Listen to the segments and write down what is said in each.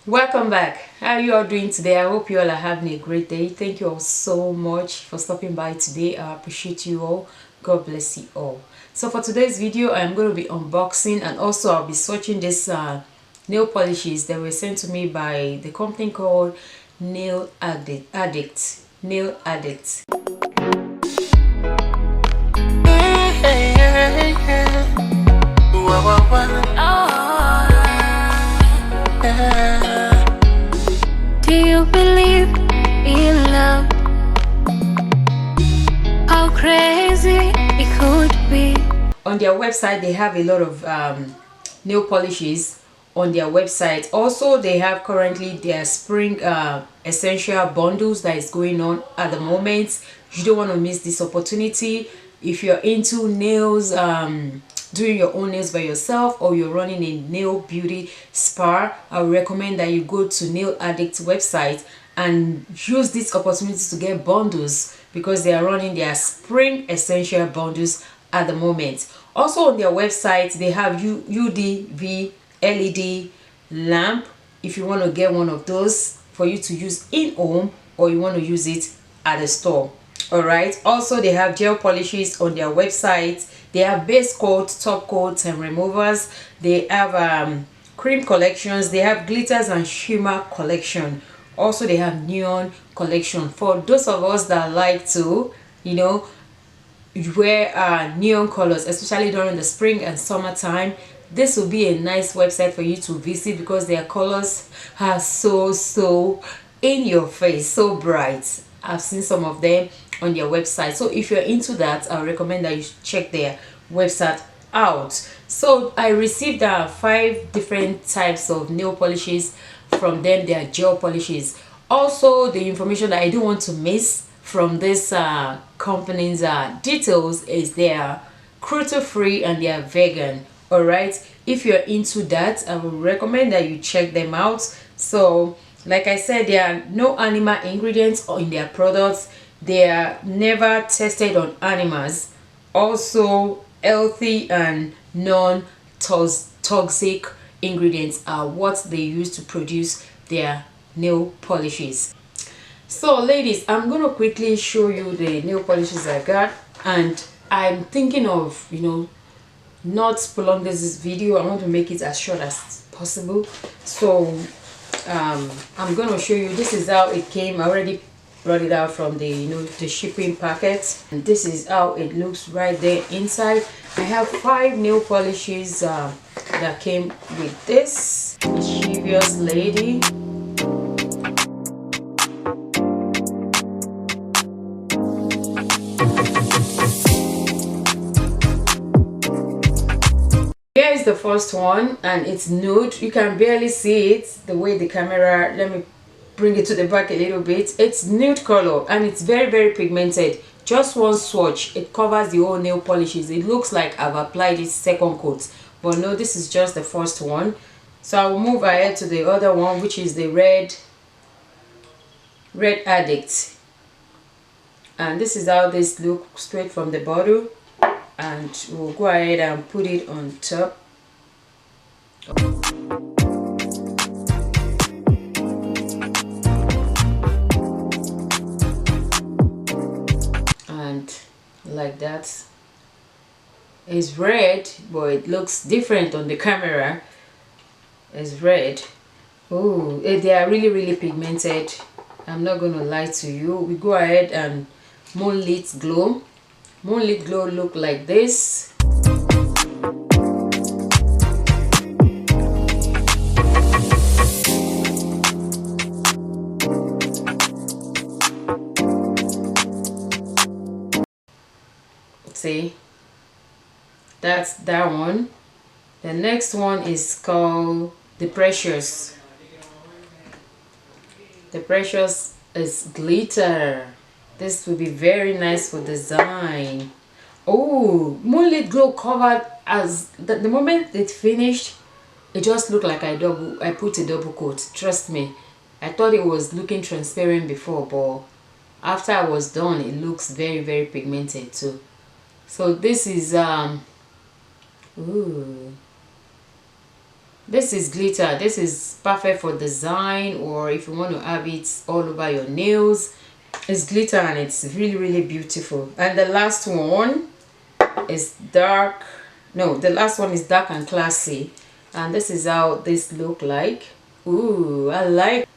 Welcome back. How are you all doing today? I hope you all are having a great day. Thank you all so much for stopping by today. I appreciate you all. God bless you all. So for today's video, I'm going to be unboxing, and also I'll be swatching this nail polishes that were sent to me by the company called Nail Addict. Nail Addict. Do you believe in love? How crazy it could be. On their website, they have a lot of nail polishes on their website. Also, they have currently their spring essential bundles that is going on at the moment. You don't want to miss this opportunity. If you're into nails, doing your own nails by yourself, or you're running a nail beauty spa, I would recommend that you go to Nail Addict's website and use this opportunity to get bundles, because they are running their spring essential bundles at the moment. Also on their website, they have UDV LED lamp if you want to get one of those for you to use in home, or you want to use it at the store. All right. Also, they have gel polishes on their website. They have base coats, top coats, and removers. They have cream collections. They have glitters and shimmer collection. Also, they have neon collection for those of us that like to, wear neon colors, especially during the spring and summertime. This will be a nice website for you to visit, because their colors are so in your face, so bright. I've seen some of them on their website. So if you're into that, I recommend that you check their website out. So I received 5 different types of nail polishes from them. They are gel polishes. Also, the information that I don't want to miss from this company's details is they are cruelty free and they are vegan. All right, if you're into that, I would recommend that you check them out. So like I said, there are no animal ingredients in their products. They are never tested on animals. Also, healthy and non-toxic ingredients are what they use to produce their nail polishes. So ladies, I'm gonna quickly show you the nail polishes I got, and I'm thinking of not prolong this video. I want to make it as short as possible. So I'm gonna show you, this is how it came. I already brought it out from the the shipping packet, and this is how it looks right there inside. I have 5 nail polishes that came with this mischievous lady. Here is the first one, and it's nude. You can barely see it the way the camera, let me bring it to the back a little bit. It's nude color and it's very pigmented. Just one swatch, it covers the whole nail polishes. It looks like I've applied it second coat, but no, this is just the first one. So I will move ahead to the other one, which is the red Addict, and this is how this looks straight from the bottle. And we'll go ahead and put it on top. And like that. It's red, but it looks different on the camera. It's red. Oh, they are really pigmented. I'm not gonna lie to you. We go ahead and Moonlit Glow look like this. See, that's that one. The next one is called the Precious. The Precious is glitter. This will be very nice for design. Oh, Moonlit Glow covered, as the moment it finished, it just looked like I put a double coat. Trust me, I thought it was looking transparent before, but after I was done, it looks very pigmented too. So this is ooh, This is glitter. This is perfect for design, or if you want to have it all over your nails. It's glitter and it's really beautiful. And the last one is dark. No, the last one is dark and classy, and this is how this look like. Ooh, I like.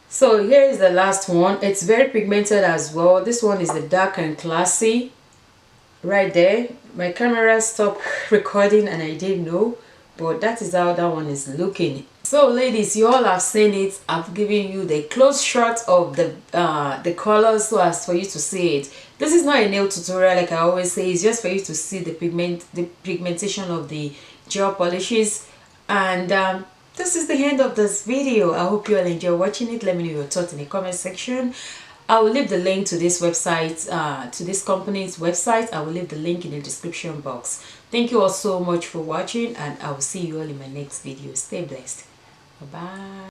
So here is the last one. It's very pigmented as well. This one is the dark and classy. Right there, my camera stopped recording and I didn't know, but that is how that one is looking. So ladies, you all have seen it. I've given you the close shot of the colors so as for you to see it. This is not a nail tutorial, like I always say. It's just for you to see the pigmentation of the gel polishes. And this is the end of this video. I hope you all enjoy watching it. Let me know your thoughts in the comment section. I will leave the link to this website, to this company's website. I will leave the link in the description box. Thank you all so much for watching, and I will see you all in my next video. Stay blessed. Bye bye.